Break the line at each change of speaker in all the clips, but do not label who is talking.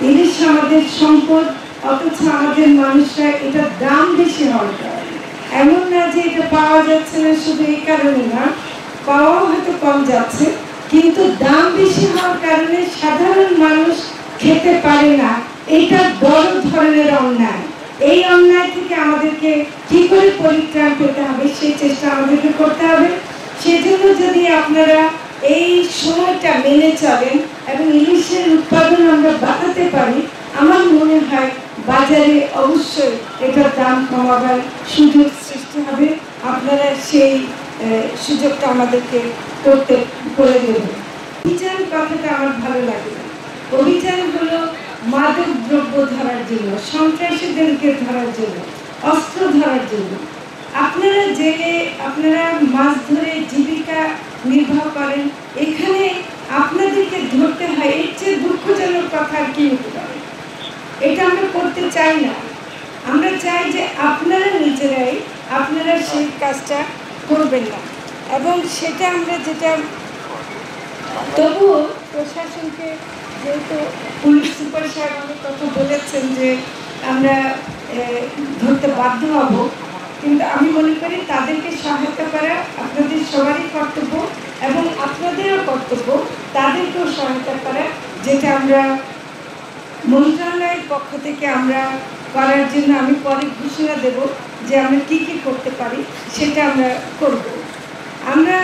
ইলিশ আমাদের সম্পদ, অথচ আমাদের মানুষরা এটা দাম বেশি হওয়ার কারণে, এমন না যে এটা পাওয়া যাচ্ছে না শুধু এই কারণে না, পাওয়া হয়তো কম যাচ্ছে, কিন্তু দাম বেশি হওয়ার কারণে সাধারণ মানুষ খেতে পারে না। এটা বড় ধরনের অন্যায়। এই অন্যায় থেকে আমাদেরকে কি করে পরিত্রাণ পেতে হবে সেই চেষ্টা আমাদেরকে করতে হবে। সেজন্য যদি আপনারা এই সময়টা মেনে চলেন এবং ইলিশের উৎপাদন আমরা বাড়াতে পারি, আমার মনে হয় বাজারে অবশ্যই এটার দাম কমাবার সুযোগ সৃষ্টি হবে। আপনারা সেই সুযোগটা আমাদেরকে করে দেবেন। অভিযান কথাটা আমার ভালো লাগে না। অভিযান হলো মাদক দ্রব্য ধরার জন্য, সন্ত্রাসীদেরকে ধরার জন্য, অস্ত্র ধরার জন্য। আপনারা জেলে আপনারা মাছ ধরে জীবিকা নির্বাহ করেন, এখানে আপনাদেরকে ধরতে হয়, এর চেয়ে দুঃখজনক কথা আর কি হতে পারে? এটা আমরা করতে চাই না। আমরা চাই যে আপনারা নিজেরাই আপনারা সেই কাজটা করবেন না, এবং সেটা আমরা যেটা তবুও প্রশাসনকে, যেহেতু পুলিশ সুপার সাহেব অনেক কথা বলেছেন যে আমরা ধরতে বাধ্য হব, কিন্তু আমি মনে করি তাদেরকে সহায়তা করা আপনাদের সবারই কর্তব্য, এবং আপনাদেরও কর্তব্য তাদেরকেও সহায়তা করা, যেটা আমরা মন্ত্রণালয়ের পক্ষ থেকে আমরা করার জন্য আমি পরে ঘোষণা দেব যে আমরা কি কি করতে পারি, সেটা আমরা করব। আমরা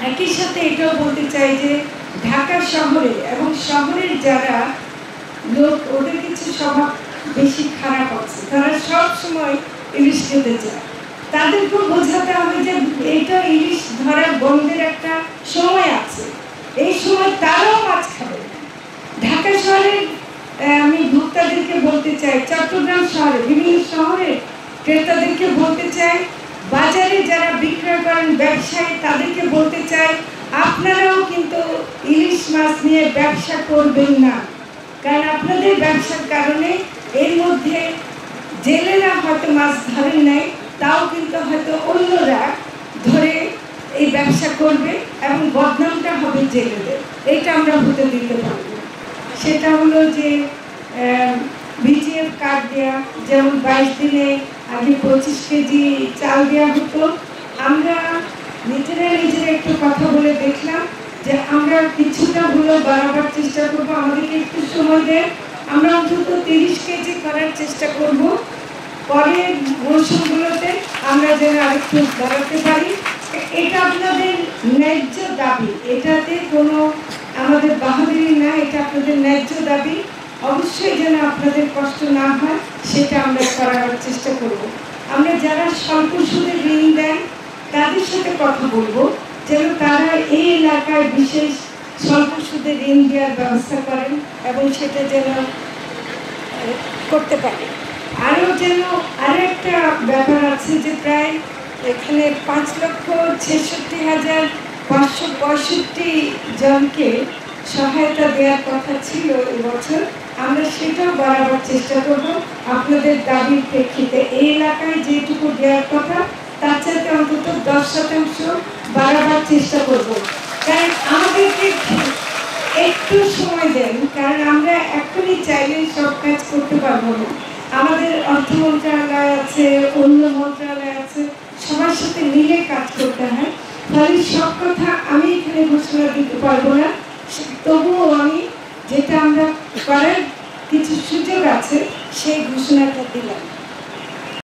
একই সাথে এটাও বলতে চাই যে ঢাকা শহরে এবং শহরের যারা লোক, ওদের কিছু স্বভাব বেশি খারাপ আছে, তারা সব সময় ইলিশ খেতে চায়। তাদেরকেও বোঝাতে হবে যে এটা ইলিশ ধরা বন্ধের একটা সময় আছে, এই সময় তারাও মাছ খাবে। ঢাকা শহরে আমি ভোক্তাদেরকে বলতে চাই, চট্টগ্রাম শহরে, বিভিন্ন শহরে ক্রেতাদেরকে বলতে চাই, বাজারে যারা বিক্রয় করেন ব্যবসায়ী তাদেরকে বলতে চাই, আপনারাও কিন্তু ইলিশ মাছ নিয়ে ব্যবসা করবেন না। কারণ আপনাদের ব্যবসার কারণে এর মধ্যে জেলেরা হয়তো মাছ ধরেন নাই, তাও কিন্তু হয়তো অন্যরা ধরে এই ব্যবসা করবে এবং বদনামটা হবে জেলেদের। এটা আমরা হতে দিতে পারব। সেটা হলো যে বিজিএফ কার্ড দেওয়া, যেমন 22 দিনে আগে 25 কেজি চাল দেওয়া হতো। আমরা নিজেরা একটু কথা বলে দেখলাম যে আমরা কিছুটা হলেও বাড়াবার চেষ্টা করবো, আমাদেরকে একটু সময় দেয়, আমরা অন্তত 30 কেজি করার চেষ্টা করব। পরের মৌসুমগুলোতে আমরা যেন আরেকটু বাড়াতে পারি। এটা আপনাদের ন্যায্য দাবি, এটাতে কোনো আমাদের বাহাদুরি না, এটা আপনাদের ন্যায্য দাবি। অবশ্যই যেন আপনাদের কষ্ট না হয় সেটা আমরা করার চেষ্টা করব। আমরা যারা স্বল্প সুদে ঋণ দেন তাদের সাথে কথা বলবো, যেন তারা এই এলাকায় বিশেষ স্বল্প সুদে ঋণ দেওয়ার ব্যবস্থা করেন এবং সেটা যেন করতে পারে। আরও যেন আরও একটা ব্যাপার আছে যে প্রায় এখানে 5,66,565 জনকে সহায়তা দেওয়ার কথা ছিল এবছর। আমরা সেটাও বাড়াবার চেষ্টা করব আপনাদের দাবির প্রেক্ষিতে। এই এলাকায় যেটুকু দেওয়ার কথা তার চাইতে অন্তত 10% বাড়াবার চেষ্টা করব। কারণ আমাদেরকে একটু সময় দেন, কারণ আমরা এখনই চাইলে সব কাজ করতে পারবো না। আমাদের অর্থ মন্ত্রণালয় আছে, অন্য মন্ত্রণালয় আছে, সবার সাথে মিলে কাজ করতে হয়। ফলে সব কথা আমি এখানে ঘোষণা দিতে পারবো না, তবুও আমি যেটা আমরা করার কিছু সুযোগ আছে সেই ঘোষণাটা দিলাম।